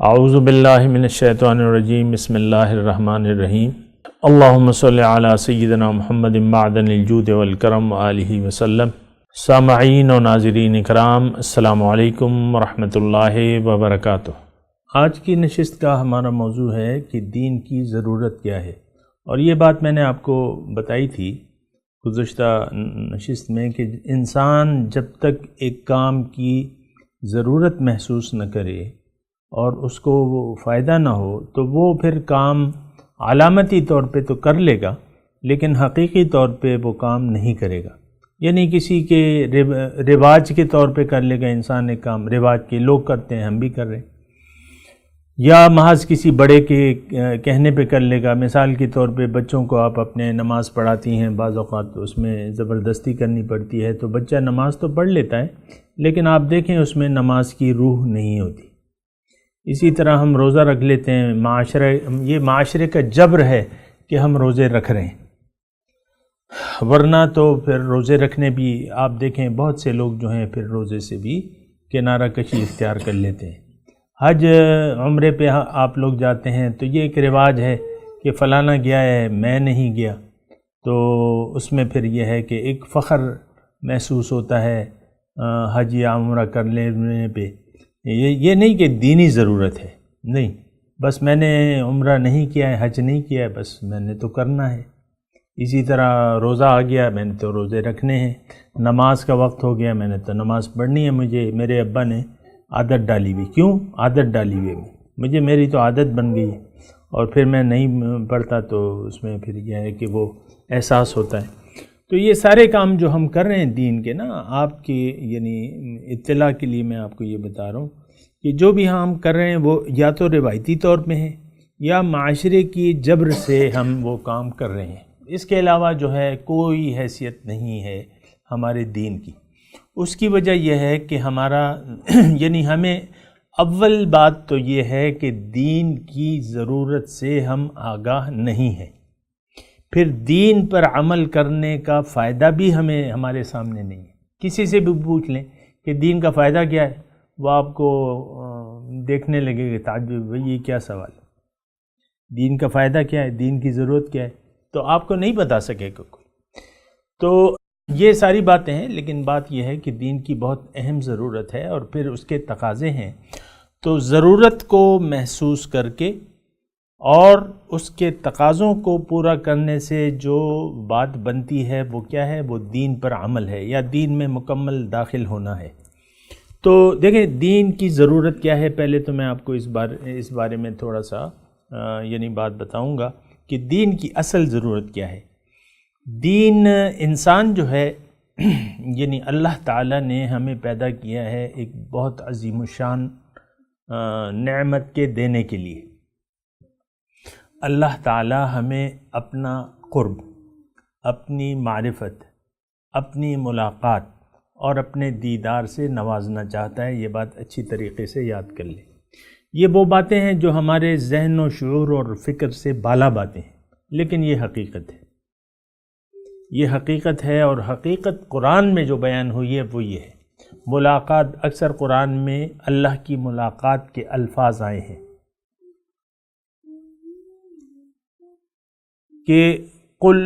اعوذ باللہ من الشیطان الرجیم بسم اللہ الرحمن الرحیم اللہم صلی علی سیدنا محمد معدن الجود والکرم وآلہ وسلم۔ سامعین و ناظرین اکرام، السلام علیکم ورحمۃ اللہ وبرکاتہ۔ آج کی نشست کا ہمارا موضوع ہے کہ دین کی ضرورت کیا ہے، اور یہ بات میں نے آپ کو بتائی تھی گزشتہ نشست میں کہ انسان جب تک ایک کام کی ضرورت محسوس نہ کرے اور اس کو وہ فائدہ نہ ہو تو وہ پھر کام علامتی طور پہ تو کر لے گا لیکن حقیقی طور پہ وہ کام نہیں کرے گا، یعنی کسی کے رواج کے طور پہ کر لے گا انسان ایک کام، رواج کے لوگ کرتے ہیں ہم بھی کر رہے ہیں، یا محض کسی بڑے کے کہنے پہ کر لے گا۔ مثال کے طور پہ بچوں کو آپ اپنے نماز پڑھاتی ہیں، بعض اوقات اس میں زبردستی کرنی پڑتی ہے تو بچہ نماز تو پڑھ لیتا ہے لیکن آپ دیکھیں اس میں نماز کی روح نہیں ہوتی۔ اسی طرح ہم روزہ رکھ لیتے ہیں، یہ معاشرے کا جبر ہے کہ ہم روزے رکھ رہے ہیں، ورنہ تو پھر روزے رکھنے بھی آپ دیکھیں بہت سے لوگ جو ہیں پھر روزے سے بھی کنارہ کشی اختیار کر لیتے ہیں۔ حج عمرے پہ آپ لوگ جاتے ہیں تو یہ ایک رواج ہے کہ فلانا گیا ہے میں نہیں گیا، تو اس میں پھر یہ ہے کہ ایک فخر محسوس ہوتا ہے حج یا عمرہ کر لینے پہ۔ یہ نہیں کہ دینی ضرورت ہے، نہیں، بس میں نے عمرہ نہیں کیا ہے، حج نہیں کیا ہے، بس میں نے تو کرنا ہے۔ اسی طرح روزہ آ گیا، میں نے تو روزے رکھنے ہیں، نماز کا وقت ہو گیا، میں نے تو نماز پڑھنی ہے۔ مجھے میرے ابا نے عادت ڈالی ہوئی، کیوں عادت ڈالی ہوئی میری تو عادت بن گئی ہے، اور پھر میں نہیں پڑھتا تو اس میں پھر یہ ہے کہ وہ احساس ہوتا ہے۔ تو یہ سارے کام جو ہم کر رہے ہیں دین کے نا، آپ کی یعنی اطلاع کے لیے میں آپ کو یہ بتا رہا ہوں کہ جو بھی ہم کر رہے ہیں وہ یا تو روایتی طور پہ ہیں یا معاشرے کی جبر سے ہم وہ کام کر رہے ہیں، اس کے علاوہ جو ہے کوئی حیثیت نہیں ہے ہمارے دین کی۔ اس کی وجہ یہ ہے کہ ہمارا یعنی ہمیں اول بات تو یہ ہے کہ دین کی ضرورت سے ہم آگاہ نہیں ہیں، پھر دین پر عمل کرنے کا فائدہ بھی ہمارے سامنے نہیں ہے۔ کسی سے بھی پوچھ لیں کہ دین کا فائدہ کیا ہے، وہ آپ کو دیکھنے لگے کہ تعجب، بھئی یہ کیا سوال ہے، دین کا فائدہ کیا ہے، دین کی ضرورت کیا ہے، تو آپ کو نہیں بتا سکے گا کوئی۔ تو یہ ساری باتیں ہیں، لیکن بات یہ ہے کہ دین کی بہت اہم ضرورت ہے اور پھر اس کے تقاضے ہیں، تو ضرورت کو محسوس کر کے اور اس کے تقاضوں کو پورا کرنے سے جو بات بنتی ہے وہ کیا ہے، وہ دین پر عمل ہے یا دین میں مکمل داخل ہونا ہے۔ تو دیکھیں دین کی ضرورت کیا ہے، پہلے تو میں آپ کو اس بارے میں تھوڑا سا یعنی بات بتاؤں گا کہ دین کی اصل ضرورت کیا ہے۔ دین انسان جو ہے یعنی اللہ تعالیٰ نے ہمیں پیدا کیا ہے ایک بہت عظیم الشان نعمت کے دینے کے لیے۔ اللہ تعالیٰ ہمیں اپنا قرب، اپنی معرفت، اپنی ملاقات اور اپنے دیدار سے نوازنا چاہتا ہے۔ یہ بات اچھی طریقے سے یاد کر لیں، یہ وہ باتیں ہیں جو ہمارے ذہن و شعور اور فکر سے بالا باتیں ہیں، لیکن یہ حقیقت ہے، یہ حقیقت ہے، اور حقیقت قرآن میں جو بیان ہوئی ہے وہ یہ ہے۔ ملاقات، اکثر قرآن میں اللہ کی ملاقات کے الفاظ آئے ہیں کہ قل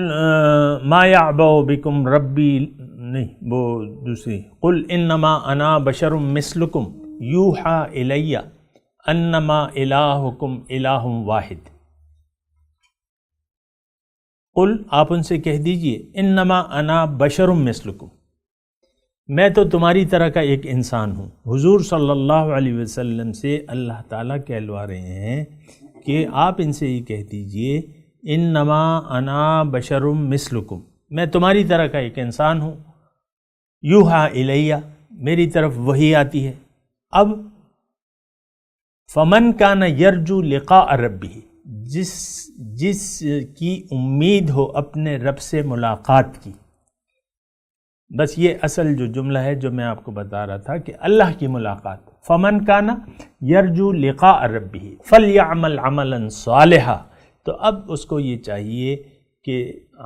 ما یعبأ بکم ربی، نہیں وہ دوسری، قل انما انا بشر مثلکم یوحی الی انما الہکم الہ واحد۔ قل، آپ ان سے کہہ دیجئے، انما انا بشر مثلکم، میں تو تمہاری طرح کا ایک انسان ہوں۔ حضور صلی اللہ علیہ وسلم سے اللہ تعالیٰ کہلوا رہے ہیں کہ آپ ان سے یہ کہہ دیجئے انما انا بشر مثلکم، میں تمہاری طرح کا ایک انسان ہوں، یوحی الیہ، میری طرف وحی آتی ہے۔ اب فمن کان یرجو لقاء ربہ، جس کی امید ہو اپنے رب سے ملاقات کی، بس یہ اصل جو جملہ ہے جو میں آپ کو بتا رہا تھا کہ اللہ کی ملاقات، فمن کان یرجو لقاء ربہ فلیعمل عملا صالحا، تو اب اس کو یہ چاہیے کہ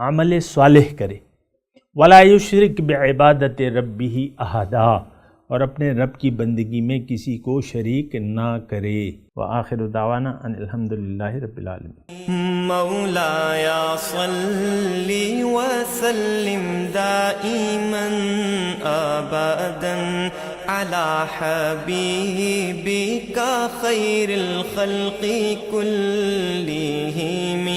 عمل صالح کرے، ولا یشرک بعبادت ربہ احدا، اور اپنے رب کی بندگی میں کسی کو شریک نہ کرے۔ وآخر دعوانا ان الحمدللہ رب العالمین۔ مولایا صلی وسلم دائما ابدا علی حبیبک خیر الخلق کلہم۔